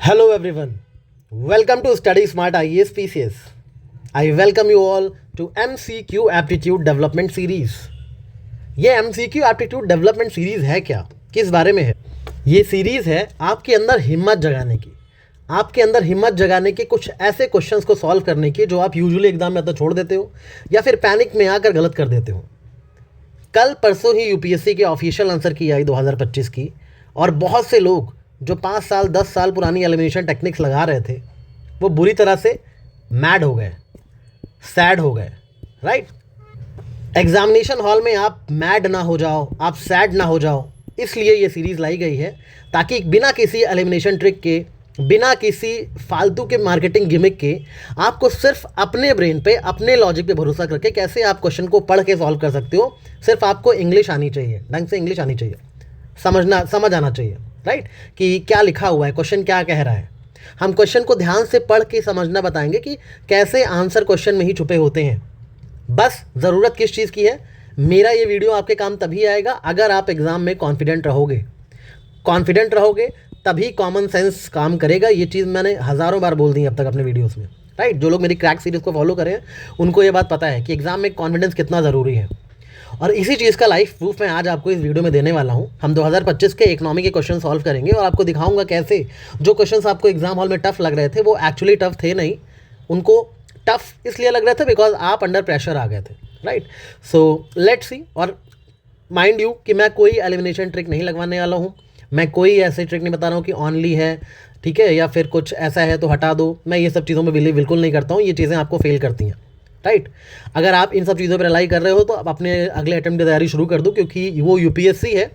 Hello everyone. Welcome to Study Smart IAS PCS. I welcome you all to MCQ Aptitude Development Series. ये MCQ Aptitude Development Series है क्या? किस बारे में है? ये सीरीज़ है आपके अंदर हिम्मत जगाने की, आपके अंदर हिम्मत जगाने के कुछ ऐसे क्वेश्चंस को सॉल्व करने की जो आप यूजुअली एग्जाम में तो छोड़ देते हो या फिर पैनिक में आकर गलत कर देते हो। कल परसों ही यूपीएससी के ऑफिशियल आंसर की आई 2025 की, और बहुत से लोग जो 5 साल 10 साल पुरानी एलिमिनेशन टेक्निक्स लगा रहे थे वो बुरी तरह से मैड हो गए, सैड हो गए। राइट, एग्जामिनेशन हॉल में आप मैड ना हो जाओ, आप सैड ना हो जाओ, इसलिए ये सीरीज़ लाई गई है ताकि बिना किसी एलिमिनेशन ट्रिक के, बिना किसी फालतू के मार्केटिंग गिमिक के, आपको सिर्फ अपने ब्रेन पे, अपने लॉजिक पे भरोसा करके कैसे आप क्वेश्चन को पढ़ के सॉल्व कर सकते हो। सिर्फ आपको इंग्लिश आनी चाहिए, ढंग से इंग्लिश आनी चाहिए, समझ आना चाहिए। राइट, कि क्या लिखा हुआ है, क्वेश्चन क्या कह रहा है। हम क्वेश्चन को ध्यान से पढ़ के समझना बताएंगे कि कैसे आंसर क्वेश्चन में ही छुपे होते हैं। बस ज़रूरत किस चीज़ की है, मेरा ये वीडियो आपके काम तभी आएगा अगर आप एग्ज़ाम में कॉन्फिडेंट रहोगे तभी कॉमन सेंस काम करेगा। ये चीज़ मैंने हज़ारों बार बोल दी अब तक अपने वीडियोस में। राइट, जो लोग मेरी क्रैक सीरीज़ को फॉलो करें उनको ये बात पता है कि एग्ज़ाम में कॉन्फिडेंस कितना ज़रूरी है, और इसी चीज़ का लाइव प्रूफ मैं आज आपको इस वीडियो में देने वाला हूँ। हम 2025 के इकोनॉमी के क्वेश्चन सॉल्व करेंगे और आपको दिखाऊंगा कैसे जो क्वेश्चंस आपको एग्जाम हॉल में टफ लग रहे थे वो एक्चुअली टफ थे नहीं, उनको टफ इसलिए लग रहे थे बिकॉज आप अंडर प्रेशर आ गए थे। Right, so let's see. और माइंड यू कि मैं कोई एलिमिनेशन ट्रिक नहीं लगवाने वाला हूँ, मैं कोई ऐसे ट्रिक नहीं बता रहा हूँ कि ऑनली है, ठीक है, या फिर कुछ ऐसा है तो हटा दो। मैं ये सब चीज़ों में बिलीव बिल्कुल नहीं करता हूँ, ये चीज़ें आपको फेल करती हैं। राइट, अगर आप इन सब चीज़ों पर रिलाई कर रहे हो तो आप अपने अगले अटेम्प्ट की तैयारी शुरू कर दो, क्योंकि वो यूपीएससी है,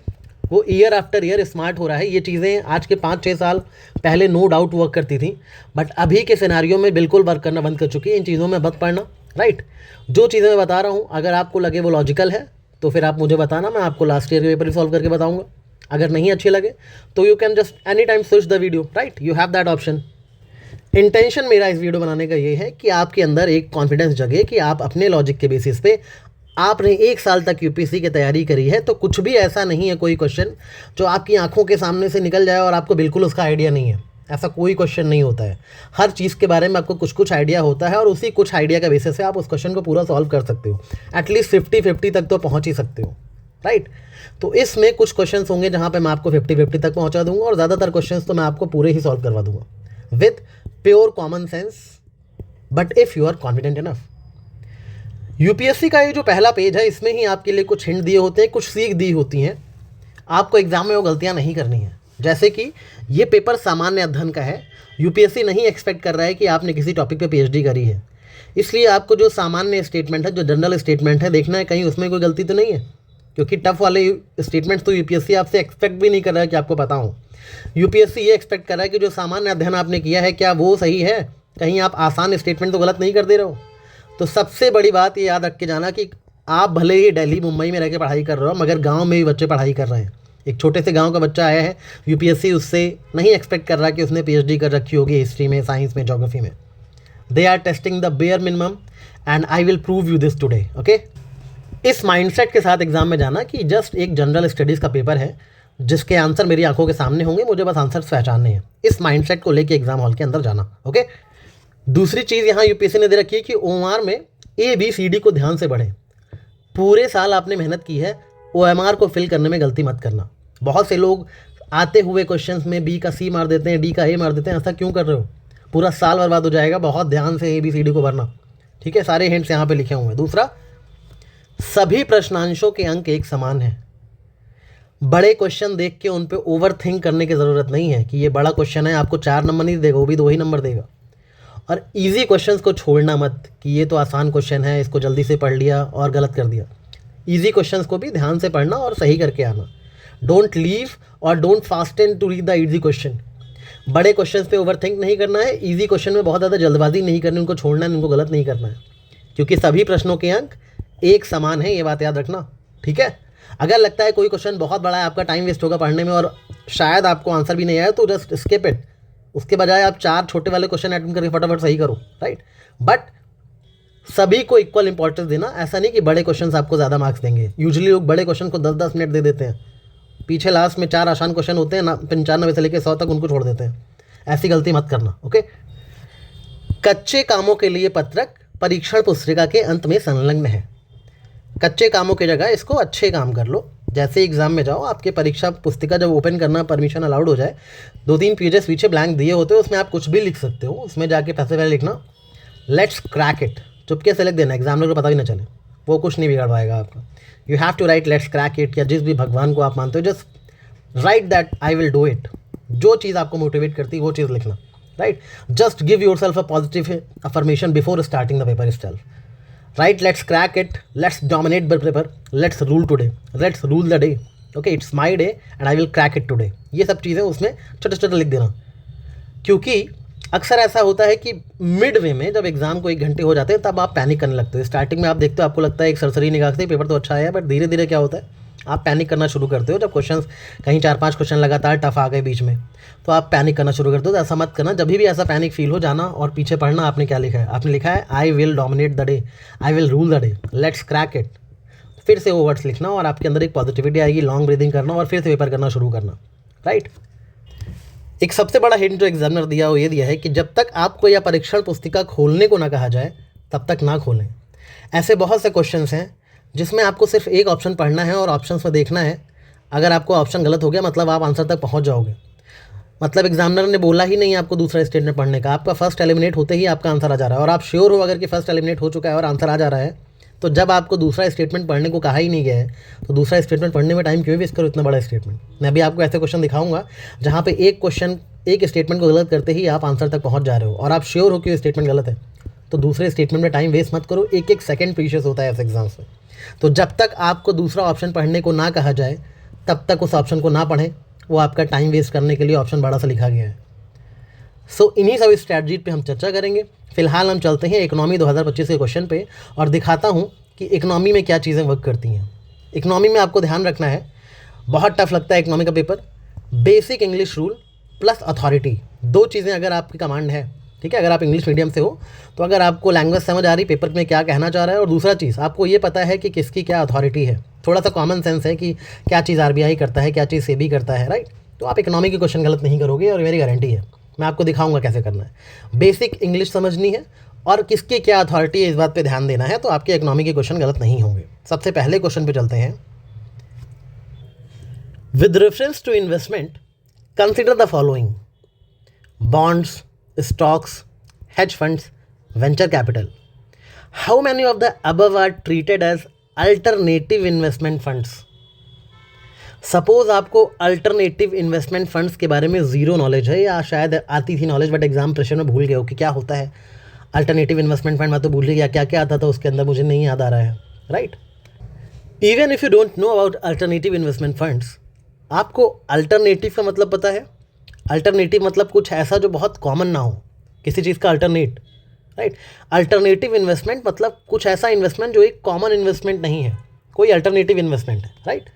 वो ईयर आफ्टर ईयर स्मार्ट हो रहा है। ये चीज़ें आज के 5-6 साल पहले नो डाउट वर्क करती थी, बट अभी के सिनेरियो में बिल्कुल वर्क करना बंद कर चुकी है। इन चीज़ों में मत पढ़ना। राइट, जो चीज़ें मैं बता रहा हूँ अगर आपको लगे वो लॉजिकल है तो फिर आप मुझे बताना, मैं आपको लास्ट ईयर के पेपर सॉल्व करके बताऊँगा। अगर नहीं अच्छे लगे तो you can just any time switch the video. Right, you have that option. Intention मेरा इस वीडियो बनाने का ये है कि आपके अंदर एक कॉन्फिडेंस जगे कि आप अपने लॉजिक के बेसिस पे, आपने 1 साल तक यूपीएससी की तैयारी करी है तो कुछ भी ऐसा नहीं है कोई क्वेश्चन जो आपकी आंखों के सामने से निकल जाए और आपको बिल्कुल उसका आइडिया नहीं है। ऐसा कोई क्वेश्चन नहीं होता है। हर चीज़ के बारे में आपको कुछ कुछ आइडिया होता है और उसी कुछ आइडिया के बेसिस से आप उस क्वेश्चन को पूरा सॉल्व कर सकते हो। एटलीस्ट 50-50 तक तो पहुँच ही सकते हो। राइट, तो इसमें कुछ क्वेश्चंस होंगे जहाँ पे मैं आपको 50-50 तक पहुँचा दूंगा और ज़्यादातर क्वेश्चंस तो मैं आपको पूरे ही सॉल्व करवा दूंगा with pure common sense, but if you are confident enough. UPSC का ये जो पहला पेज है इसमें ही आपके लिए कुछ हिंट दिए होते हैं, कुछ सीख दी होती हैं। आपको एग्जाम में वो गलतियां नहीं करनी है। जैसे कि ये पेपर सामान्य अध्ययन का है, यूपीएससी नहीं एक्सपेक्ट कर रहा है कि आपने किसी टॉपिक पे पीएचडी करी है, इसलिए आपको जो सामान्य स्टेटमेंट है, जो जनरल स्टेटमेंट है, देखना है कहीं उसमें कोई गलती तो नहीं है, क्योंकि टफ वाले स्टेटमेंट्स तो यूपीएससी आपसे एक्सपेक्ट भी नहीं कर रहा है कि आपको पता हो। यूपीएससी ये एक्सपेक्ट कर रहा है कि जो सामान्य अध्ययन आपने किया है क्या वो सही है, कहीं आप आसान स्टेटमेंट तो गलत नहीं कर दे रहे हो। तो सबसे बड़ी बात ये याद रख के जाना कि आप भले ही दिल्ली मुंबई में रह के पढ़ाई कर रहे हो, मगर गांव में भी बच्चे पढ़ाई कर रहे हैं। एक छोटे से गांव का बच्चा आया है, यूपीएससी उससे नहीं एक्सपेक्ट कर रहा कि उसने पीएचडी कर रखी होगी हिस्ट्री में, साइंस में, ज्योग्राफी में। They are testing the bare minimum and I will prove you this today. Okay, इस माइंडसेट के साथ एग्जाम में जाना कि जस्ट एक जनरल स्टडीज़ का पेपर है जिसके आंसर मेरी आंखों के सामने होंगे, मुझे बस आंसर पहचानने हैं। इस माइंडसेट को लेके एग्जाम हॉल के अंदर जाना। ओके, दूसरी चीज़ यहाँ यूपीएससी ने दे रखी है कि ओएमआर में ABCD को ध्यान से पढ़ें। पूरे साल आपने मेहनत की है, OMR को फिल करने में गलती मत करना। बहुत से लोग आते हुए क्वेश्चंस में B का C मार देते हैं, D का A मार देते हैं। ऐसा क्यों कर रहे हो? पूरा साल बर्बाद हो जाएगा। बहुत ध्यान से ABCD को भरना, ठीक है। सारे हिंट्स यहाँ पे लिखे हुए हैं। दूसरा, सभी प्रश्नांशों के अंक एक समान है। बड़े क्वेश्चन देख के उन पे ओवर थिंक करने की ज़रूरत नहीं है कि ये बड़ा क्वेश्चन है, आपको 4 नंबर नहीं देगा, वो भी 2 ही नंबर देगा। और इजी क्वेश्चंस को छोड़ना मत कि ये तो आसान क्वेश्चन है, इसको जल्दी से पढ़ लिया और गलत कर दिया। इजी क्वेश्चंस को भी ध्यान से पढ़ना और सही करके आना। डोंट लीव और don't fasten to read the easy question. बड़े क्वेश्चंस पे ओवर थिंक नहीं करना है, इजी क्वेश्चन में बहुत ज़्यादा जल्दबाजी नहीं करनी, उनको छोड़ना है, उनको गलत नहीं करना है, क्योंकि सभी प्रश्नों के अंक एक समान है। ये बात याद रखना, ठीक है। अगर लगता है कोई क्वेश्चन बहुत बड़ा है, आपका टाइम वेस्ट होगा पढ़ने में और शायद आपको आंसर भी नहीं आया, तो जस्ट स्किप इट। उसके बजाय आप 4 छोटे वाले क्वेश्चन अटेम्प्ट करके फटाफट सही करो। राइट, बट सभी को इक्वल इंपॉर्टेंस देना। ऐसा नहीं कि बड़े क्वेश्चन आपको ज़्यादा मार्क्स देंगे। यूजुअली लोग बड़े क्वेश्चन को 10-10 मिनट दे देते हैं, पीछे लास्ट में 4 आसान क्वेश्चन होते हैं ना, 95 से लेकर 100 तक, उनको छोड़ देते हैं। ऐसी गलती मत करना, ओके। कच्चे कामों के लिए पत्रक परीक्षण पुस्तिका के अंत में संलग्न है। कच्चे कामों की जगह इसको अच्छे काम कर लो। जैसे एग्जाम में जाओ, आपके परीक्षा पुस्तिका जब ओपन करना परमिशन अलाउड हो जाए, 2-3 पेजेस पीछे ब्लैंक दिए होते हो, उसमें आप कुछ भी लिख सकते हो। उसमें जाके सबसे पहले लिखना लेट्स क्रैक इट, चुपके से लिख देना, एग्जामिनर को पता भी ना चले, वो कुछ नहीं बिगाड़ पाएगा आपका। You have to write let's crack it, या जिस भी भगवान को आप मानते हो, just write that I will do it. जो चीज़ आपको मोटिवेट करती है वो चीज़ लिखना, right. Just give yourself a positive affirmation before starting the paper itself. Right, let's crack it, let's dominate the paper, let's rule today, let's rule the day, okay, it's my day and I will crack it today। ये सब चीज़ें उसमें छोटे छोटे लिख देना, क्योंकि अक्सर ऐसा होता है कि मिड वे में जब एग्जाम को 1 घंटे हो जाते हैं तब आप पैनिक करने लगते हो। स्टार्टिंग में आप देखते हो, आपको लगता है एक सरसरी निगाह से पेपर तो अच्छा है, बट धीरे धीरे क्या होता है, आप पैनिक करना शुरू करते हो। जब क्वेश्चंस कहीं 4-5 क्वेश्चन लगातार टफ आ गए बीच में, तो आप पैनिक करना शुरू करते हो। तो ऐसा मत करना। जब भी ऐसा पैनिक फील हो, जाना और पीछे पढ़ना आपने क्या लिखा है। आपने लिखा है I will dominate the day, I will rule the day, let's crack it. फिर से वो वर्ड्स लिखना और आपके अंदर एक पॉजिटिविटी आएगी। लॉन्ग ब्रीदिंग करना और फिर से पेपर करना शुरू करना, राइट। एक सबसे बड़ा हिंट जो एग्जामिनर दिया वो ये दिया है कि जब तक आपको यह परीक्षण पुस्तिका खोलने को ना कहा जाए तब तक ना खोलें। ऐसे बहुत से क्वेश्चंस हैं जिसमें आपको सिर्फ एक ऑप्शन पढ़ना है और ऑप्शंस में देखना है। अगर आपको ऑप्शन गलत हो गया मतलब आप आंसर तक पहुंच जाओगे। मतलब एग्जामिनर ने बोला ही नहीं आपको दूसरा स्टेटमेंट पढ़ने का, आपका फर्स्ट एलिमिनेट होते ही आपका आंसर आ जा रहा है और आप श्योर हो अगर कि फर्स्ट एलिमिनेट हो चुका है और आंसर आ जा रहा है, तो जब आपको दूसरा स्टेटमेंट पढ़ने को कहा ही नहीं गया है तो दूसरा स्टेटमेंट पढ़ने में टाइम क्यों वेस्ट करो इतना बड़ा स्टेटमेंट। मैं अभी आपको ऐसे क्वेश्चन दिखाऊंगा जहाँ पे एक स्टेटमेंट को गलत करते ही आप आंसर तक पहुँच जा रहे हो और आप श्योर हो कि स्टेटमेंट गलत है, तो दूसरे स्टेटमेंट में टाइम वेस्ट मत करो। एक सेकंड प्रीशियस होता है इस एग्जाम्स में। तो जब तक आपको दूसरा ऑप्शन पढ़ने को ना कहा जाए तब तक उस ऑप्शन को ना पढ़ें, वो आपका टाइम वेस्ट करने के लिए ऑप्शन बड़ा सा लिखा गया है। सो इन्हीं सब स्ट्रैटेजी पे हम चर्चा करेंगे। फिलहाल हम चलते हैं इकोनॉमी 2025 के क्वेश्चन पे और दिखाता हूँ कि इकोनॉमी में क्या चीज़ें वर्क करती हैं। इकोनॉमी में आपको ध्यान रखना है, बहुत टफ लगता है इकोनॉमी का paper. Basic English rule plus authority, 2 चीज़ें अगर आपकी कमांड है, ठीक है, अगर आप इंग्लिश मीडियम से हो तो अगर आपको लैंग्वेज समझ आ रही पेपर में क्या कहना चाह रहा है, और दूसरा चीज़ आपको ये पता है कि किसकी क्या अथॉरिटी है, थोड़ा सा कॉमन सेंस है कि क्या चीज़ आरबीआई करता है, क्या चीज़ सेबी करता है, राइट, तो आप इकोनॉमी के क्वेश्चन गलत नहीं करोगे और मेरी गारंटी है। मैं आपको दिखाऊंगा कैसे करना है। बेसिक इंग्लिश समझनी है और किसकी क्या अथॉरिटी है इस बात पे ध्यान देना है, तो आपके इकोनॉमी के क्वेश्चन गलत नहीं होंगे। सबसे पहले क्वेश्चन पे चलते हैं। With reference to investment consider the following: bonds, stocks, hedge funds, venture capital. How many of the above are treated as alternative investment funds? Suppose आपको अल्टरनेटिव इन्वेस्टमेंट फंड्स के बारे में ज़ीरो नॉलेज है, या शायद आती थी नॉलेज बट एग्जाम प्रेशर में भूल गए हो कि क्या होता है अल्टरनेटिव इन्वेस्टमेंट फंड। मैं तो भूल ही गया क्या क्या आता था उसके अंदर, मुझे नहीं याद आ रहा है, right. Even if you don't know about alternative investment funds, आपको अल्टरनेटिव का मतलब पता है। अल्टरनेटिव मतलब कुछ ऐसा जो बहुत कॉमन ना हो, किसी चीज़ का अल्टरनेट, राइट। अल्टरनेटिव इन्वेस्टमेंट मतलब कुछ ऐसा इन्वेस्टमेंट जो एक कॉमन इन्वेस्टमेंट नहीं है, कोई अल्टरनेटिव इन्वेस्टमेंट है, राइट।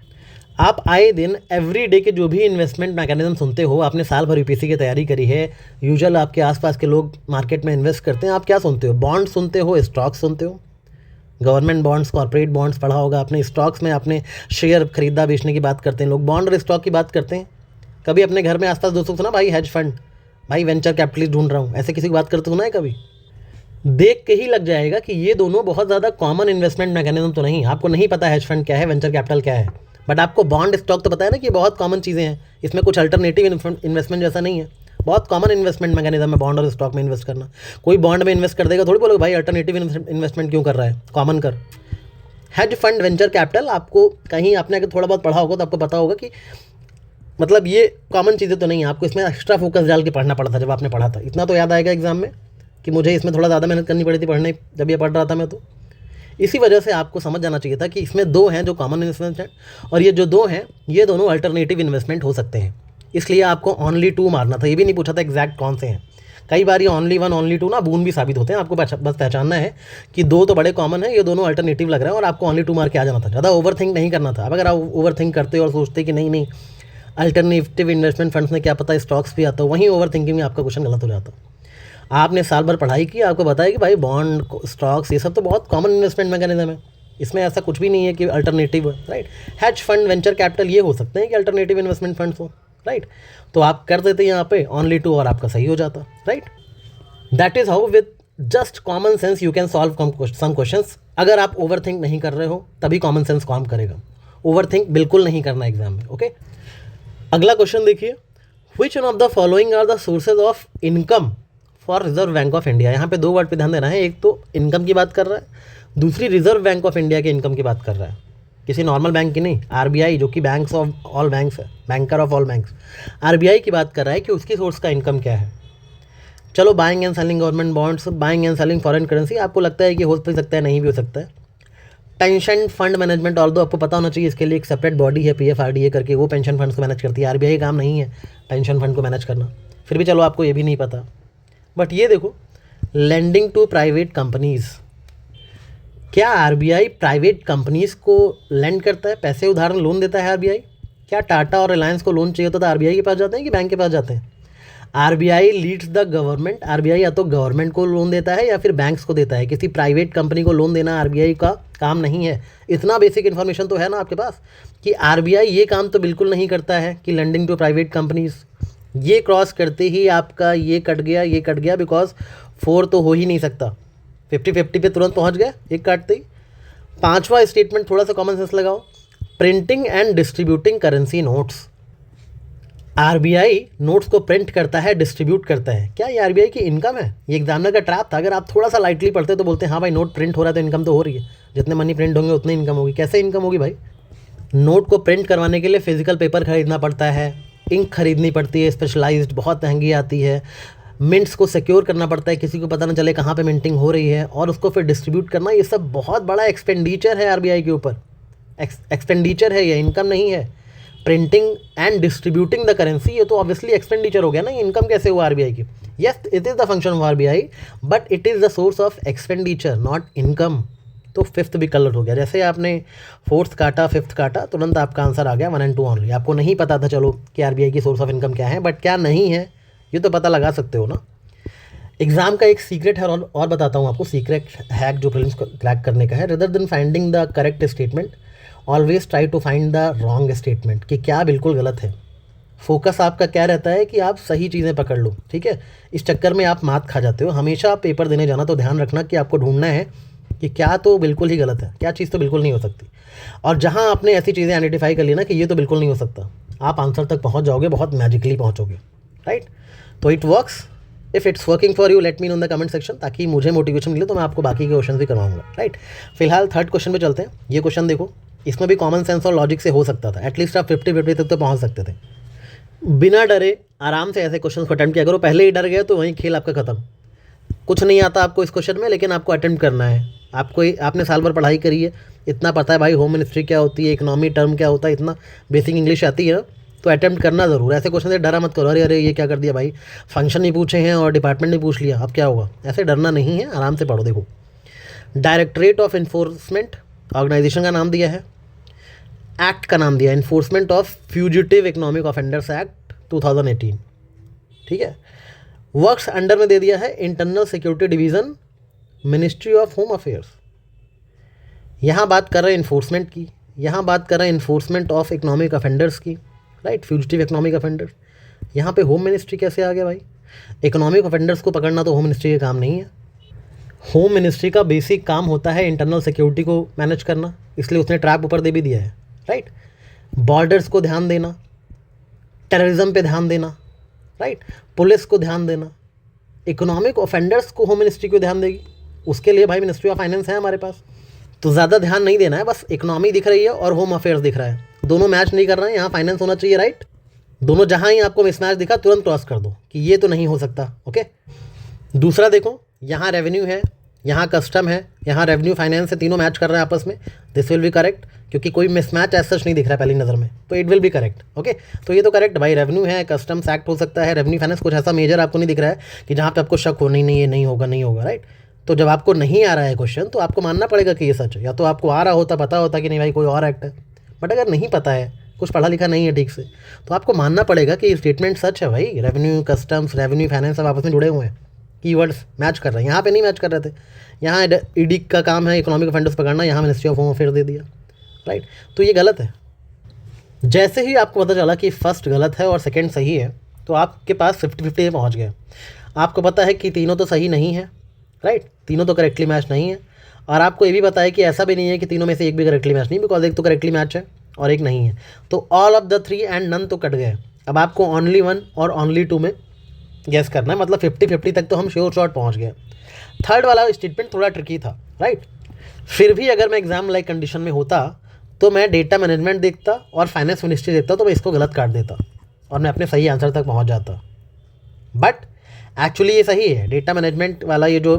आप आए दिन एवरी डे के जो भी इन्वेस्टमेंट मैकेनिज्म सुनते हो, आपने साल भर यूपीएससी की तैयारी करी है, यूजुअल आपके आसपास के लोग मार्केट में इन्वेस्ट करते हैं, आप क्या सुनते हो? बॉन्ड सुनते हो, स्टॉक्स सुनते हो, गवर्नमेंट बॉन्ड्स, कॉर्पोरेट बॉन्ड्स पढ़ा होगा आपने। स्टॉक्स में आपने शेयर खरीदा बेचने की बात करते हैं लोग, बॉन्ड और स्टॉक की बात करते हैं। कभी अपने घर में आसपास दोस्तों को सुना भाई हेज फंड, भाई वेंचर कैपिटलिस्ट ढूंढ रहा हूँ, ऐसे किसी की बात करते सुना है कभी? देख के ही लग जाएगा कि ये दोनों बहुत ज़्यादा कॉमन इन्वेस्टमेंट मैकेनिज्म तो नहीं। आपको नहीं पता हेज फंड क्या है, वेंचर कैपिटल क्या है, बट आपको बॉन्ड स्टॉक तो पता है ना कि बहुत कॉमन चीज़ें हैं, इसमें कुछ अल्टरनेटिव इन्वेस्टमेंट जैसा नहीं है, बहुत कॉमन इन्वेस्टमेंट मैकेनिज्म है बॉन्ड और स्टॉक में इन्वेस्ट करना। कोई बॉन्ड में इन्वेस्ट कर देगा, थोड़ी बोलोगे भाई अल्टरनेटिव इन्वेस्टमेंट क्यों कर रहा है, कॉमन कर। हेज फंड, वेंचर कैपिटल, आपको कहीं आपने अगर थोड़ा बहुत पढ़ा होगा तो आपको पता होगा कि मतलब ये कॉमन चीज़ें तो नहीं है, आपको इसमें एक्स्ट्रा फोकस डाल के पढ़ना पड़ा था जब आपने पढ़ा था। इतना तो याद आएगा एग्जाम में कि मुझे इसमें थोड़ा ज़्यादा मेहनत करनी पड़ी थी पढ़ने जब ये पढ़ रहा था मैं, तो इसी वजह से आपको समझ जाना चाहिए था कि इसमें 2 हैं जो कॉमन इन्वेस्टमेंट हैं और ये जो 2 हैं ये दोनों अल्टरनेटिव इन्वेस्टमेंट हो सकते हैं। इसलिए आपको ओनली 2 मारना था, ये भी नहीं पूछा था एग्जैक्ट कौन से हैं। कई बार ये ओनली 1 ओनली 2 ना बून भी साबित होते हैं। आपको बस पहचानना है कि 2 तो बड़े कॉमन है, ये दोनों अल्टरनेटिव लग रहे हैं और आपको ओनली 2 मार के आ जाना था। ज़्यादा ओवर थिंक नहीं करना था। अब अगर आप ओवर थिंक करते और सोचते कि नहीं अल्टरनेटिव इन्वेस्टमेंट फंड्स में क्या पता स्टॉक्स भी आता, वहीं ओवर थिंकिंग में आपका क्वेश्चन गलत हो जाता। आपने साल भर पढ़ाई की, आपको बताया कि भाई बॉन्ड, स्टॉक्स, ये सब तो बहुत कॉमन इन्वेस्टमेंट मैकेनिज्म है, इसमें ऐसा कुछ भी नहीं है कि alternative, right. Hedge fund, venture capital ये हो सकते हैं कि अल्टरनेटिव इन्वेस्टमेंट फंड्स हो, राइट। तो आप कर देते यहाँ पे only to और आपका सही हो जाता, right. That is how with just common sense you can solve some questions. अगर आप ओवर थिंक नहीं कर रहे हो तभी कॉमन सेंस काम करेगा, ओवर थिंक बिल्कुल नहीं करना एग्जाम में, ओके। अगला क्वेश्चन देखिए, which one of the following are the sources of income for Reserve Bank of India. यहाँ पे दो वर्ड पे ध्यान देना है, एक तो इनकम की बात कर रहा है, दूसरी रिजर्व बैंक ऑफ इंडिया के इनकम की बात कर रहा है, किसी नॉर्मल बैंक की नहीं। आरबीआई जो कि बैंक्स ऑफ ऑल बैंक्स है, banker of all banks, RBI की बात कर रहा है कि उसकी सोर्स का इनकम क्या है। चलो buying and selling government bonds, buying and selling foreign currency, आपको लगता है कि हो भी सकता है, नहीं भी हो सकता है। पेंशन फंड मैनेजमेंट, ऑल्दो आपको पता होना चाहिए इसके लिए एक सेपरेट बॉडी है पीएफआरडीए करके, वो पेंशन फंड्स को मैनेज करती है। आरबीआई का काम नहीं है पेंशन फंड को मैनेज करना, फिर भी चलो आपको ये भी नहीं पता। बट ये देखो, लेंडिंग टू प्राइवेट कंपनीज़, क्या आरबीआई प्राइवेट कंपनीज़ को लेंड करता है, पैसे उदाहरण लोन देता है आरबीआई? क्या टाटा और रिलायंस को लोन चाहिए होता तो आरबीआई के पास जाते हैं कि बैंक के पास जाते हैं? RBI leads the government, RBI या तो गवर्नमेंट को लोन देता है या फिर बैंक्स को देता है, किसी प्राइवेट कंपनी को लोन देना आरबीआई का काम नहीं है। इतना बेसिक इन्फॉर्मेशन तो है ना आपके पास कि आरबीआई ये काम तो बिल्कुल नहीं करता है कि लेंडिंग टू प्राइवेट कंपनीज। ये क्रॉस करते ही आपका ये कट गया, बिकॉज 4 तो हो ही नहीं सकता, 50-50 पे तुरंत पहुंच गए एक काटते ही। पांचवा स्टेटमेंट, थोड़ा सा कॉमन सेंस लगाओ, printing and distributing currency notes. RBI notes को प्रिंट करता है, डिस्ट्रीब्यूट करता है, क्या ये आरबीआई की इनकम है? ये एग्जामिनर का ट्रैप था, अगर आप थोड़ा सा लाइटली पढ़ते तो बोलते हैं हाँ भाई नोट प्रिंट हो रहा है तो इनकम तो हो रही है, जितने मनी प्रिंट होंगे उतनी इनकम होगी। कैसे इनकम होगी भाई? नोट को प्रिंट करवाने के लिए फिजिकल पेपर खरीदना पड़ता है, इंक खरीदनी पड़ती है स्पेशलाइज्ड, बहुत महंगी आती है, मिंट्स को सिक्योर करना पड़ता है, किसी को पता ना चले कहाँ पे मिंटिंग हो रही है, और उसको फिर डिस्ट्रीब्यूट करना, ये सब बहुत बड़ा एक्सपेंडिचर है आरबीआई के ऊपर। एक्सपेंडिचर है, ये इनकम नहीं है। Printing and distributing the currency, ये तो ऑब्वियसली एक्सपेंडिचर हो गया ना, इनकम कैसे हुआ आरबीआई की? Yes, it is the function of RBI, but it is the source of expenditure not income. तो फिफ्थ भी कलर हो गया, जैसे आपने फोर्थ काटा फिफ्थ काटा तुरंत आपका आंसर आ गया 1 and 2 ओनली। आपको नहीं पता था चलो कि आरबीआई की सोर्स ऑफ इनकम क्या है, बट क्या नहीं है ये तो पता लगा सकते हो ना। एग्जाम का एक सीक्रेट है और बताता हूँ आपको, सीक्रेट हैक जो प्रीलिम्स क्रैक करने का है। Rather than finding the correct statement, always try to find the wrong statement, कि क्या बिल्कुल गलत है। फोकस आपका क्या रहता है कि आप सही चीज़ें पकड़ लो, ठीक है। इस चक्कर में आप मात खा जाते हो। हमेशा आप पेपर देने जाना तो ध्यान रखना कि आपको ढूंढना है कि क्या तो बिल्कुल ही गलत है, क्या चीज़ तो बिल्कुल नहीं हो सकती। और जहाँ आपने ऐसी चीज़ें आइडेंटिफाई कर ली ना कि ये तो बिल्कुल नहीं हो सकता, आप आंसर तक पहुँच जाओगे, बहुत मैजिकली पहुँचोगे, राइट। तो it works. If it's working for you let me know in the comment section, ताकि मुझे मोटिवेशन मिले तो मैं आपको बाकी के क्वेश्चन भी करवाऊंगा, राइट। फिलहाल थर्ड क्वेश्चन पे चलते हैं। ये क्वेश्चन देखो, इसमें भी कॉमन सेंस और लॉजिक से हो सकता था, एटलीस्ट आप 50-50 तक तो पहुंच सकते थे। बिना डरे आराम से ऐसे क्वेश्चन को अटेम्प्ट किया करो, पहले ही डर गए तो वहीं खेल आपका खत्म। कुछ नहीं आता आपको इस क्वेश्चन में, लेकिन आपको अटेम्प्ट करना है। आपने साल भर पढ़ाई करी है, इतना पता है भाई होम मिनिस्ट्री क्या होती है, इकोनॉमी टर्म क्या होता है, इतना बेसिक इंग्लिश आती है, तो अटेम्प्ट करना ज़रूर। ऐसे क्वेश्चन से डरा मत करो, अरे अरे ये क्या कर दिया भाई, फंक्शन नहीं पूछे हैं और डिपार्टमेंट नहीं पूछ लिया, अब क्या होगा। ऐसे डरना नहीं है, आराम से पढ़ो। देखो, डायरेक्टरेट ऑफ इन्फोर्समेंट ऑर्गेनाइजेशन का नाम दिया है, एक्ट का नाम दिया है enforcement of fugitive economic offenders act 2018, ठीक है। वर्क्स अंडर में दे दिया है internal security division, ministry of home affairs. यहाँ बात कर रहे हैं इन्फोर्समेंट की, यहाँ बात कर रहे हैं इन्फोर्समेंट ऑफ इकोनॉमिक ऑफेंडर्स की, राइट, फ्यूजिटिव इकोनॉमिक ऑफेंडर्स। यहाँ पे होम मिनिस्ट्री कैसे आ गया भाई? इकोनॉमिक ऑफेंडर्स को पकड़ना तो होम मिनिस्ट्री का काम नहीं है। होम मिनिस्ट्री का बेसिक काम होता है इंटरनल सिक्योरिटी को मैनेज करना, इसलिए उसने ट्रैप ऊपर दे भी दिया है, राइट। बॉर्डर्स को ध्यान देना, टेररिज्म पे ध्यान देना, राइट, पुलिस को ध्यान देना। इकोनॉमिक ऑफेंडर्स को होम मिनिस्ट्री क्यों ध्यान देगी? उसके लिए भाई मिनिस्ट्री ऑफ फाइनेंस है हमारे पास, तो ज़्यादा ध्यान नहीं देना है, बस इकोनॉमी दिख रही है और होम अफेयर्स दिख रहा है, दोनों मैच नहीं कर रहे हैं, यहाँ फाइनेंस होना चाहिए, राइट। दोनों जहाँ ही आपको मिसमैच दिखा तुरंत क्रॉस कर दो कि ये तो नहीं हो सकता, ओके। दूसरा देखो, यहाँ रेवेन्यू है, यहाँ कस्टम है, यहाँ रेवेन्यू फाइनेंस है, तीनों मैच कर रहे हैं आपस में, दिस विल बी करेक्ट, क्योंकि कोई मिसमैच एज सच नहीं दिख रहा है पहली नज़र में, तो it will be correct, okay. तो ये तो करेक्ट भाई, रेवेन्यू है, कस्टम्स एक्ट हो सकता है, रेवेन्यू फाइनेंस, कुछ ऐसा मेजर आपको नहीं दिख रहा है कि जहाँ पे आपको शक हो, नहीं ये नहीं होगा, राइट। तो जब आपको नहीं आ रहा है क्वेश्चन तो आपको मानना पड़ेगा कि ये सच है, या तो आपको आ रहा होता, पता होता कि नहीं भाई कोई और एक्ट है, बट अगर नहीं पता है, कुछ पढ़ा लिखा नहीं है ठीक से, तो आपको मानना पड़ेगा कि ये स्टेटमेंट सच है भाई। रेवेन्यू, कस्टम्स, रेवेन्यू फाइनेंस सब आपस में जुड़े हुए हैं, कीवर्ड्स मैच कर रहे हैं। यहाँ पे नहीं मैच कर रहे थे, यहाँ ईडी का काम है इकोनॉमिक ऑफेंडर्स पकड़ना, यहाँ मिनिस्ट्री ऑफ होम अफेयर दे दिया, राइट। तो ये गलत है। जैसे ही आपको पता चला कि फर्स्ट गलत है और सेकंड सही है, तो आपके पास 50-50 में पहुंच गए। आपको पता है कि तीनों तो सही नहीं है, राइट, तीनों तो करेक्टली मैच नहीं है। और आपको ये भी पता है कि ऐसा भी नहीं है कि तीनों में से एक भी करेक्टली मैच नहीं, बिकॉज एक तो करेक्टली मैच है और एक नहीं है। तो all of the 3 and none तो कट गए। अब आपको ओनली 1 और ओनली 2 में गैस करना है, मतलब 50-50 तक तो हम श्योर शॉट पहुँच गए। थर्ड वाला स्टेटमेंट थोड़ा ट्रिकी था, राइट। फिर भी अगर मैं एग्जाम लाइक कंडीशन में होता तो मैं डेटा मैनेजमेंट देखता और फाइनेंस मिनिस्ट्री देखता, तो मैं इसको गलत काट देता और मैं अपने सही आंसर तक पहुंच जाता। बट एक्चुअली ये सही है। डेटा मैनेजमेंट वाला ये जो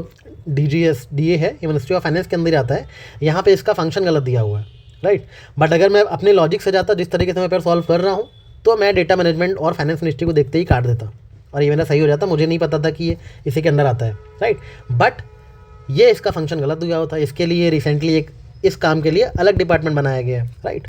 DGS है, ये मिनिस्ट्री ऑफ फाइनेंस के अंदर आता है। यहाँ पे इसका फंक्शन गलत दिया हुआ है, राइट। बट अगर मैं अपने लॉजिक से जाता, जिस तरीके से मैं पेपर सॉल्व कर रहा हूँ, तो मैं डेटा मैनेजमेंट और फाइनेंस मिनिस्ट्री को देखते ही काट देता और ये मेरा सही हो जाता। मुझे नहीं पता था कि ये इसी के अंदर आता है, राइट। बट ये इसका फंक्शन गलत दिया होता है। इसके लिए रिसेंटली एक इस काम के लिए अलग डिपार्टमेंट बनाया गया है, राइट।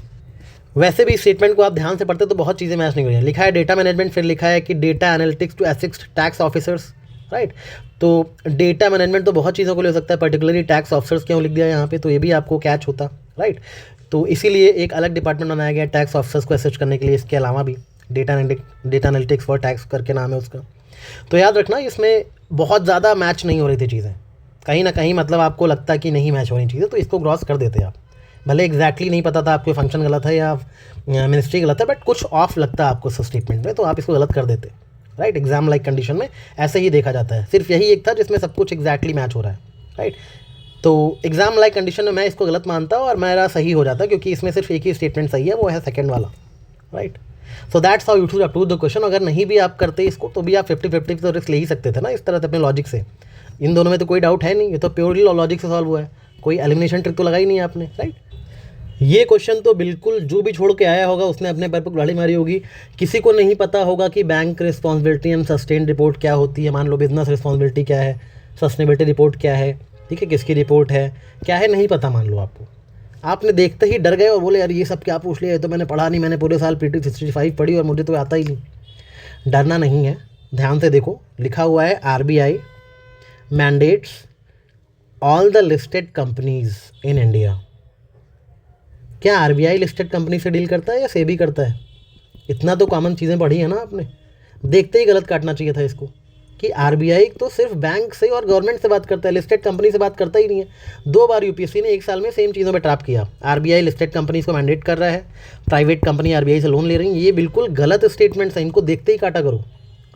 वैसे भी स्टेटमेंट को आप ध्यान से पढ़ते तो बहुत चीज़ें मैच नहीं हो रही हैं। लिखा है डेटा मैनेजमेंट, फिर लिखा है कि data analytics to assist tax officers, right. तो डेटा मैनेजमेंट तो बहुत चीज़ों को ले सकता है, पर्टिकुलरली टैक्स ऑफिसर्स क्यों लिख दिया यहाँ पे, तो ये भी आपको कैच होता, राइट। तो इसीलिए एक अलग डिपार्टमेंट बनाया गया टैक्स ऑफिसर्स को असिस्ट करने के लिए। इसके अलावा भी डेटा एनालिटिक्स फॉर टैक्स करके नाम है उसका। तो याद रखना, इसमें बहुत ज़्यादा मैच नहीं हो रही थी चीज़ें, कहीं ना कहीं मतलब आपको लगता है कि नहीं मैच हो रही चीज़ें, तो इसको क्रॉस कर देते आप। भले एग्जैक्टली नहीं पता था आपको फंक्शन गलत है या मिनिस्ट्री गलत है, बट कुछ ऑफ लगता है आपको स्टेटमेंट में, तो आप इसको गलत कर देते, राइट। एग्जाम लाइक कंडीशन में ऐसे ही देखा जाता है। सिर्फ यही एक था जिसमें सब कुछ एग्जैक्टली मैच हो रहा है, राइट। तो एग्जाम लाइक कंडीशन में मैं इसको गलत मानता और मेरा सही हो जाता, क्योंकि इसमें सिर्फ एक ही स्टेटमेंट सही है, वो है सेकेंड वाला, right. So that's how you to approve the question. अगर नहीं भी आप करते इसको तो भी आप 50-50 तो रिस्क ले ही सकते थे ना, इस तरह से अपने लॉजिक से। इन दोनों में तो कोई डाउट है नहीं, ये तो प्योरली लॉजिक से सॉल्व हुआ है, कोई एलिमिनेशन ट्रिक तो लगाई नहीं आपने, राइट। ये क्वेश्चन तो बिल्कुल जो भी छोड़ के आया होगा उसने अपने पैर पर कुल्हाड़ी मारी होगी। किसी को नहीं पता होगा कि bank responsibility and sustain report क्या होती है। मान लो बिजनेस रिस्पॉन्सिबिलिटी क्या है, सस्टेनेबिलिटी रिपोर्ट क्या है, ठीक है, किसकी रिपोर्ट है, क्या है, नहीं पता। मान लो आपने देखते ही डर गए और बोले यार ये सब क्या पूछ लिया, तो मैंने पढ़ा नहीं, मैंने पूरे साल PT 65 पढ़ी और मुझे तो आता ही नहीं। डरना नहीं है, ध्यान से देखो, लिखा हुआ है RBI mandates all the listed companies in India. क्या RBI लिस्टेड कंपनी से डील करता है या सेबी करता है? इतना तो कॉमन चीज़ें पढ़ी है ना आपने, देखते ही गलत काटना चाहिए था इसको कि RBI तो सिर्फ बैंक से और गवर्नमेंट से बात करता है, लिस्टेड कंपनी से बात करता ही नहीं है। 2 बार UPSC ने एक साल में सेम चीज़ों में ट्रैप किया। RBI लिस्टेड कंपनीज को मैंडेट कर रहा है, प्राइवेट कंपनी RBI से लोन ले रही है। ये बिल्कुल गलत स्टेटमेंट्स हैं, इनको देखते ही काटा करो,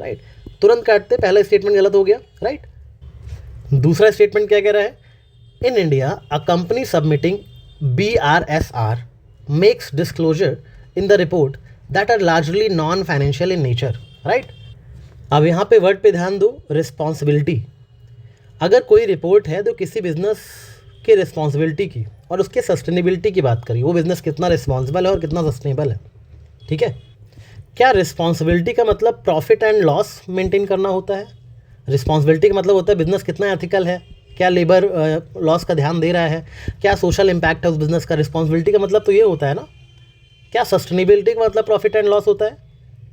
राइट। तुरंत काटते, पहला स्टेटमेंट गलत हो गया, राइट। दूसरा स्टेटमेंट क्या कह रहा है, in India a company submitting BRSR makes disclosure in the report that are largely non-financial in nature, right? अब यहाँ पे वर्ड पे ध्यान दो, रिस्पॉन्सिबिलिटी। अगर कोई रिपोर्ट है तो किसी बिजनेस के रिस्पॉन्सिबिलिटी की और उसके सस्टेनेबिलिटी की बात करी, वो बिजनेस कितना रिस्पॉन्सिबल है और कितना सस्टेनेबल है, ठीक है। क्या रिस्पॉन्सिबिलिटी का मतलब प्रॉफिट एंड लॉस मेंटेन करना होता है? रिस्पॉन्सिबिलिटी का मतलब होता है बिजनेस कितना एथिकल है, क्या लेबर लॉस का ध्यान दे रहा है, क्या सोशल इम्पैक्ट है उस बिज़नेस का। रिस्पॉन्सिबिलिटी का मतलब तो ये होता है ना। क्या सस्टेनेबिलिटी का मतलब प्रॉफिट एंड लॉस होता है?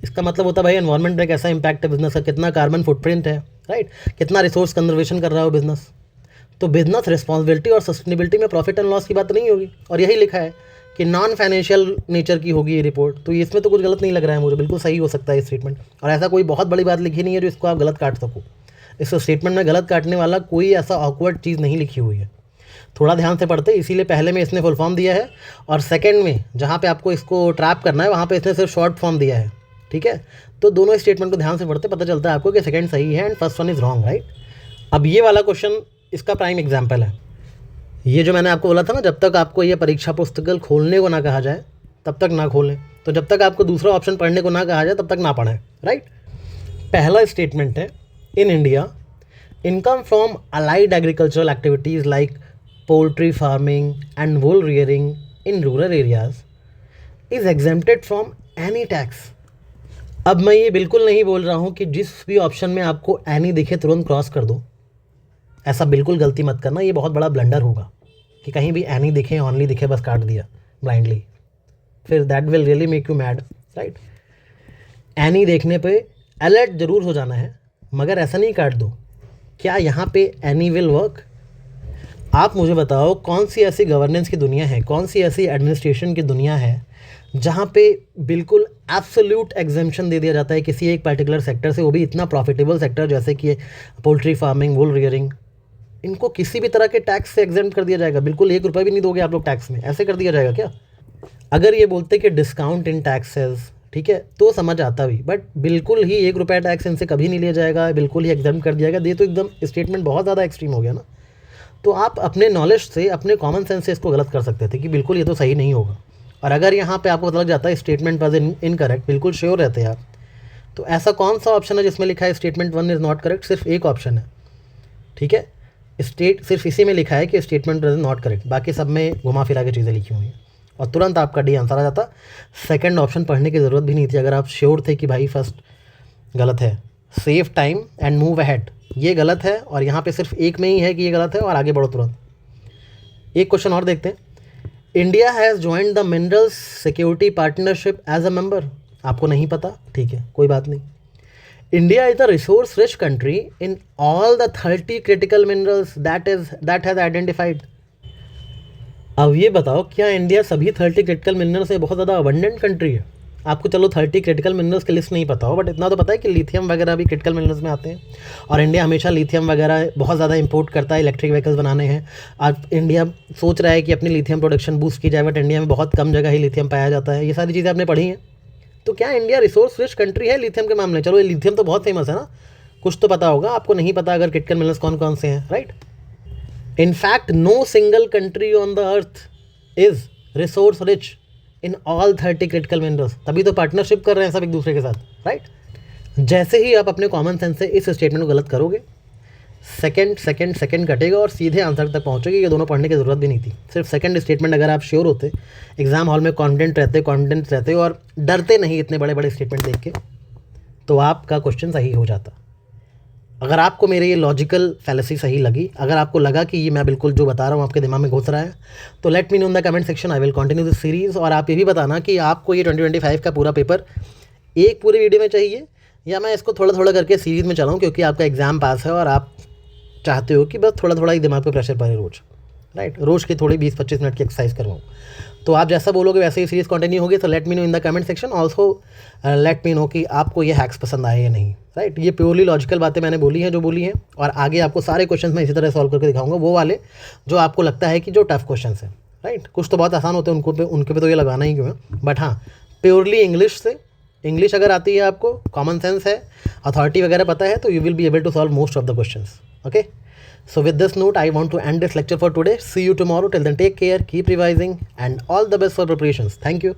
इसका मतलब होता है भाई एनवायरनमेंट में कैसा इम्पैक्ट है बिजनेस का, कितना कार्बन फुटप्रिंट है, राइट, कितना रिसोर्स कंजर्वेशन कर रहा है बिजनेस। तो बिजनेस रिस्पॉन्सिबिलिटी और सस्टेनेबिलिटी में प्रॉफिट एंड लॉस की बात नहीं होगी, और यही लिखा है कि नॉन फाइनेंशियल नेचर की होगी ये रिपोर्ट। तो इसमें तो कुछ गलत नहीं लग रहा है मुझे, बिल्कुल सही हो सकता है ये स्टेटमेंट। और ऐसा कोई बहुत बड़ी बात लिखी नहीं है जो इसको आप गलत काट सको। इस स्टेटमेंट में गलत काटने वाला कोई ऐसा ऑकवर्ड चीज़ नहीं लिखी हुई है। थोड़ा ध्यान से पढ़ते, इसीलिए पहले में इसने फुल फॉर्म दिया है और सेकंड में जहाँ पे आपको इसको ट्रैप करना है वहाँ पे इसने सिर्फ शॉर्ट फॉर्म दिया है, ठीक है। तो दोनों स्टेटमेंट को ध्यान से पढ़ते पता चलता है आपको कि सेकंड सही है and first one is wrong, right. अब ये वाला क्वेश्चन इसका प्राइम एग्जाम्पल है। ये जो मैंने आपको बोला था ना, जब तक आपको ये परीक्षा पुस्तक खोलने को ना कहा जाए तब तक ना खोलें, तो जब तक आपको दूसरा ऑप्शन पढ़ने को ना कहा जाए तब तक ना पढ़ें, राइट। पहला स्टेटमेंट है, in India income from allied agricultural activities like poultry farming and wool rearing in rural areas is exempted from any tax। अब मैं ये बिल्कुल नहीं बोल रहा हूँ कि जिस भी ऑप्शन में आपको एनी दिखे तुरंत क्रॉस कर दो, ऐसा बिल्कुल गलती मत करना, ये बहुत बड़ा ब्लंडर होगा कि कहीं भी एनी दिखे ऑनली दिखे बस काट दिया ब्लाइंडली, फिर that will really make you mad, right. Any देखने पे अलर्ट जरूर हो जाना है, मगर ऐसा नहीं काट दो। क्या यहाँ पे एनी विल वर्क? आप मुझे बताओ कौन सी ऐसी गवर्नेंस की दुनिया है, कौन सी ऐसी एडमिनिस्ट्रेशन की दुनिया है जहाँ पे बिल्कुल एब्सोल्यूट एग्जेम्पशन दे दिया जाता है किसी एक पर्टिकुलर सेक्टर से, वो भी इतना प्रॉफिटेबल सेक्टर जैसे कि पोल्ट्री फार्मिंग, वूल रियरिंग, इनको किसी भी तरह के टैक्स से एग्जेम्प्ट कर दिया जाएगा। बिल्कुल 1 रुपये भी नहीं दोगे आप लोग टैक्स में, ऐसे कर दिया जाएगा क्या? अगर ये बोलते कि डिस्काउंट इन टैक्सेस, ठीक है, तो समझ आता भी, बट बिल्कुल ही 1 रुपया टैक्स इनसे कभी नहीं लिया जाएगा, बिल्कुल ही एग्जाम कर दिया जाएगा। ये तो एकदम स्टेटमेंट बहुत ज़्यादा एक्सट्रीम हो गया ना। तो आप अपने नॉलेज से, अपने कॉमन सेंस से इसको गलत कर सकते थे कि बिल्कुल ये तो सही नहीं होगा। और अगर यहाँ पे आपको पता लग जाता है स्टेटमेंट वाज इनकरेक्ट, बिल्कुल श्योर रहते हैं आप, तो ऐसा कौन सा ऑप्शन है जिसमें लिखा है स्टेटमेंट 1 इज़ नॉट करेक्ट? सिर्फ एक ऑप्शन है, ठीक है, सिर्फ इसी में लिखा है कि स्टेटमेंट इज नॉट करेक्ट, बाकी सब में घुमा फिरा के चीज़ें लिखी हुई हैं और तुरंत आपका डी आंसर आ जाता। सेकंड ऑप्शन पढ़ने की ज़रूरत भी नहीं थी अगर आप श्योर थे कि भाई फर्स्ट गलत है। Save time and move ahead, ये गलत है और यहाँ पे सिर्फ एक में ही है कि ये गलत है और आगे बढ़ो तुरंत। एक क्वेश्चन और देखते हैं। India has joined the minerals security partnership as a member. आपको नहीं पता, ठीक है, कोई बात नहीं। India is a resource-rich country in all the 30 critical minerals that has identified. अब ये बताओ, क्या इंडिया सभी 30 क्रिटिकल मिनरल से बहुत ज़्यादा अबंडेंट कंट्री है? आपको चलो 30 क्रिटिकल मिनरल्स की लिस्ट नहीं पता हो, बट इतना तो पता है कि लिथियम वगैरह भी क्रिटिकल मिनरल्स में आते हैं और इंडिया हमेशा लिथियम वगैरह बहुत ज़्यादा इंपोर्ट करता है, इलेक्ट्रिक व्हीकल्स बनाने हैं। आज इंडिया सोच रहा है कि अपनी लिथियम प्रोडक्शन बूस्ट की जाए, बट इंडिया में बहुत कम जगह ही लिथियम पाया जाता है। ये सारी चीज़ें आपने पढ़ी हैं। तो क्या इंडिया रिसोर्स रिच कंट्री है लिथियम के मामले? चलो, ये लिथियम तो बहुत फेमस है ना, कुछ तो पता होगा। आपको नहीं पता अगर क्रिटिकल मिनरल्स कौन कौन से हैं, right? In fact no single country on the earth is resource rich in all 30 critical minerals. तभी तो पार्टनरशिप कर रहे हैं सब एक दूसरे के साथ, राइट? जैसे ही आप अपने कॉमन सेंस से इस स्टेटमेंट को गलत करोगे, सेकंड कटेगा और सीधे आंसर तक पहुँचोगे। ये दोनों पढ़ने की ज़रूरत भी नहीं थी। सिर्फ सेकंड स्टेटमेंट अगर आप श्योर होते, एग्जाम हॉल में कॉन्फिडेंट रहते और डरते नहीं इतने बड़े बड़े स्टेटमेंट देख के, तो आपका क्वेश्चन सही हो जाता। अगर आपको मेरे ये लॉजिकल फैलेसी सही लगी, अगर आपको लगा कि ये मैं बिल्कुल जो बता रहा हूँ आपके दिमाग में घुस रहा है, तो let me know in the comment section. I will continue this series. और आप ये भी बताना कि आपको ये 2025 का पूरा पेपर एक पूरे वीडियो में चाहिए या मैं इसको थोड़ा थोड़ा करके सीरीज़ में चलाऊँ, क्योंकि आपका एग्ज़ाम पास है और आप चाहते हो कि बस थोड़ा थोड़ा ही दिमाग पे प्रेशर पड़े रोज़, राइट? रोज़ की थोड़ी 20-25 मिनट की एक्सरसाइज करवाऊँ। तो आप जैसा बोलोगे वैसे ही सीरीज़ कंटिन्यू होगी। तो let me know in the comment section. Also let me know कि आपको ये हैक्स पसंद आए या नहीं, राइट? ये प्योरली लॉजिकल बातें मैंने बोली हैं जो बोली हैं, और आगे आपको सारे क्वेश्चन मैं इसी तरह सॉल्व करके दिखाऊंगा, वो वाले जो आपको लगता है कि जो टफ क्वेश्चन हैं, राइट? कुछ तो बहुत आसान होते हैं, उनके पे तो ये लगाना ही क्यों है, बट हाँ, प्योरली इंग्लिश से, इंग्लिश अगर आती है आपको, कॉमन सेंस है, अथॉरिटी वगैरह पता है, तो you will be able to solve most of the questions, okay? So with this note, I want to end this lecture for today. See you tomorrow. Till then, take care, keep revising, and all the best for preparations. Thank you.